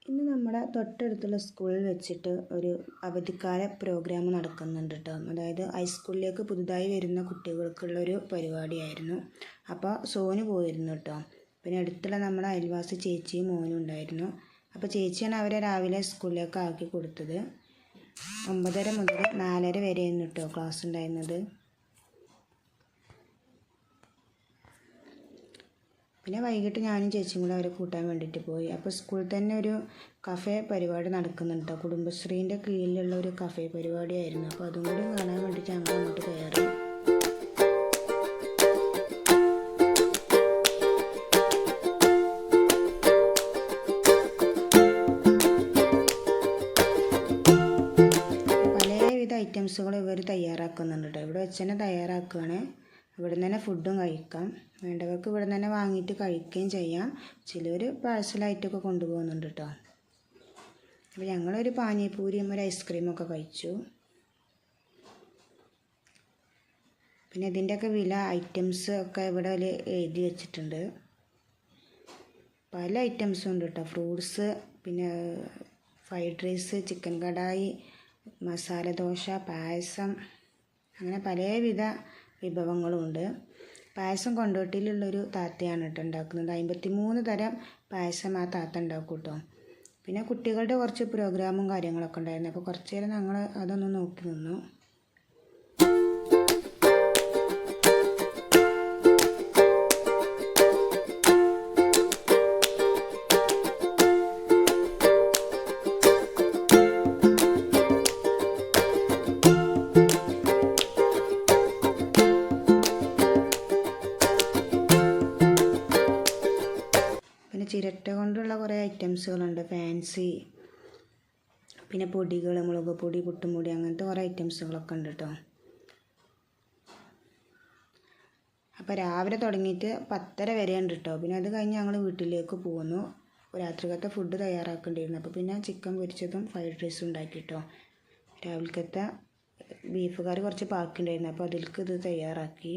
ഇന്ന് നമ്മുടെ തൊട്ടടുത്തുള്ള സ്കൂളിൽ വെച്ചിട്ട് ഒരു അവധിക്കാല പ്രോഗ്രാം നടക്കുന്നുണ്ട് കേട്ടോ. അതായത് ഹൈസ്കൂളിലേക്ക് പുതുതായി വരുന്ന കുട്ടികൾക്കുള്ളൊരു പരിപാടിയായിരുന്നു. അപ്പോൾ സോനു പോയിരുന്നു കേട്ടോ. പിന്നെ അടുത്തുള്ള നമ്മുടെ അയൽവാസി ചേച്ചിയും മോനും ഉണ്ടായിരുന്നു. അപ്പോൾ ചേച്ചിയാണ് അവരെ രാവിലെ സ്കൂളിലേക്ക് ആക്കി കൊടുത്തത്. 9:30 മുതൽ 4:30 വരെയായിരുന്നു കേട്ടോ ക്ലാസ് ഉണ്ടായിരുന്നത്. പിന്നെ വൈകിട്ട് ഞാനും ചേച്ചിയും കൂടെ അവരെ കൂട്ടാൻ വേണ്ടിയിട്ട് പോയി. അപ്പോൾ സ്കൂളിൽ തന്നെ ഒരു കഫേ പരിപാടി നടക്കുന്നുണ്ട്. കുടുംബശ്രീൻ്റെ കീഴിലുള്ള ഒരു കഫേ പരിപാടിയായിരുന്നു. അപ്പോൾ അതും കൂടി കാണാൻ വേണ്ടിയിട്ട് ഞങ്ങൾ അങ്ങോട്ട് കയറി. പലവിധ ഐറ്റംസുകൾ ഇവർ തയ്യാറാക്കുന്നുണ്ട് കേട്ടോ. ഇവിടെ വെച്ച് തന്നെ തയ്യാറാക്കുകയാണ്. ഇവിടെ നിന്ന് തന്നെ ഫുഡും കഴിക്കാം. വേണ്ടവർക്ക് ഇവിടെ നിന്ന് തന്നെ വാങ്ങിയിട്ട് കഴിക്കുകയും ചെയ്യാം. ചിലർ പാഴ്സലായിട്ടൊക്കെ കൊണ്ടുപോകുന്നുണ്ട് കേട്ടോ. അപ്പോൾ ഞങ്ങളൊരു പാനിപൂരിയും ഒരു ഐസ്ക്രീമൊക്കെ കഴിച്ചു. പിന്നെ ഇതിൻ്റെയൊക്കെ വില ഐറ്റംസ് ഒക്കെ ഇവിടെ എഴുതി വെച്ചിട്ടുണ്ട്. പല ഐറ്റംസും ഉണ്ട് കേട്ടോ. ഫ്രൂട്ട്സ്, പിന്നെ fried rice, chicken kadai, masala dosa, payasam, അങ്ങനെ പലവിധ വിഭവങ്ങളുമുണ്ട്. പായസം കൊണ്ടോട്ടിയിലുള്ളൊരു താത്തയാണ് കേട്ടോ ഉണ്ടാക്കുന്നത്. 53 തരം പായസം ആ താത്ത ഉണ്ടാക്കും കേട്ടോ. പിന്നെ കുട്ടികളുടെ കുറച്ച് പ്രോഗ്രാമും കാര്യങ്ങളൊക്കെ ഉണ്ടായിരുന്നു. അപ്പോൾ കുറച്ച് നേരം ഞങ്ങൾ അതൊന്ന് നോക്കി നിന്നു. ചിരട്ട കൊണ്ടുള്ള കുറേ ഐറ്റംസുകളുണ്ട്, ഫാൻസി, പിന്നെ പൊടികൾ, മുളക് പൊടി, പുട്ടുംപൊടി, അങ്ങനത്തെ കുറേ ഐറ്റംസുകളൊക്കെ ഉണ്ട് കേട്ടോ. അപ്പോൾ രാവിലെ തുടങ്ങിയിട്ട് 10:30 വരെ ഉണ്ട് കേട്ടോ. പിന്നെ അത് കഴിഞ്ഞ് ഞങ്ങൾ വീട്ടിലേക്ക് പോന്നു. രാത്രിക്കത്തെ ഫുഡ് തയ്യാറാക്കേണ്ടിയിരുന്നു. അപ്പോൾ പിന്നെ ചിക്കൻ പൊരിച്ചതും ഫ്രൈഡ് റൈസും ഉണ്ടാക്കി കേട്ടോ. രാവിലത്തെ ബീഫ് കറി കുറച്ച് ബാക്കി ഉണ്ടായിരുന്നു. അപ്പോൾ അതിലേക്ക് ഇത് തയ്യാറാക്കി.